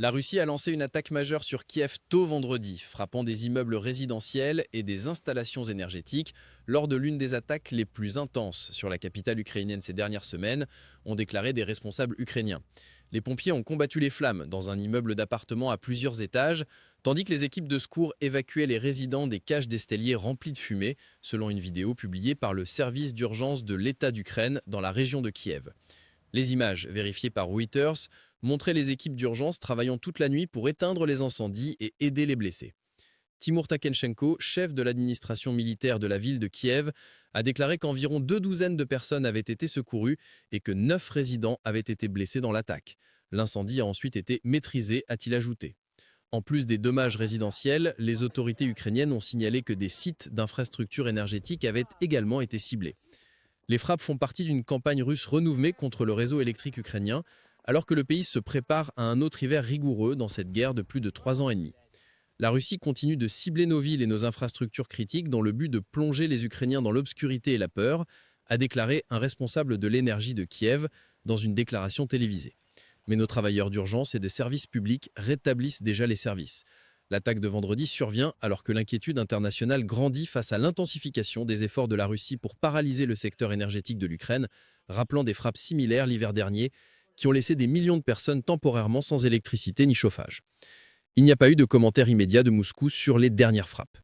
La Russie a lancé une attaque majeure sur Kiev tôt vendredi, frappant des immeubles résidentiels et des installations énergétiques lors de l'une des attaques les plus intenses sur la capitale ukrainienne ces dernières semaines, ont déclaré des responsables ukrainiens. Les pompiers ont combattu les flammes dans un immeuble d'appartements à plusieurs étages, tandis que les équipes de secours évacuaient les résidents des cages d'escalier remplies de fumée, selon une vidéo publiée par le service d'urgence de l'État d'Ukraine dans la région de Kiev. Les images, vérifiées par Reuters, montraient les équipes d'urgence travaillant toute la nuit pour éteindre les incendies et aider les blessés. Timur Takenchenko, chef de l'administration militaire de la ville de Kiev, a déclaré qu'environ 2 douzaines de personnes avaient été secourues et que 9 résidents avaient été blessés dans l'attaque. L'incendie a ensuite été maîtrisé, a-t-il ajouté. En plus des dommages résidentiels, les autorités ukrainiennes ont signalé que des sites d'infrastructures énergétiques avaient également été ciblés. Les frappes font partie d'une campagne russe renouvelée contre le réseau électrique ukrainien, alors que le pays se prépare à un autre hiver rigoureux dans cette guerre de plus de 3 ans et demi. La Russie continue de cibler nos villes et nos infrastructures critiques dans le but de plonger les Ukrainiens dans l'obscurité et la peur, a déclaré un responsable de l'énergie de Kiev dans une déclaration télévisée. Mais nos travailleurs d'urgence et des services publics rétablissent déjà les services. L'attaque de vendredi survient alors que l'inquiétude internationale grandit face à l'intensification des efforts de la Russie pour paralyser le secteur énergétique de l'Ukraine, rappelant des frappes similaires l'hiver dernier qui ont laissé des millions de personnes temporairement sans électricité ni chauffage. Il n'y a pas eu de commentaire immédiat de Moscou sur les dernières frappes.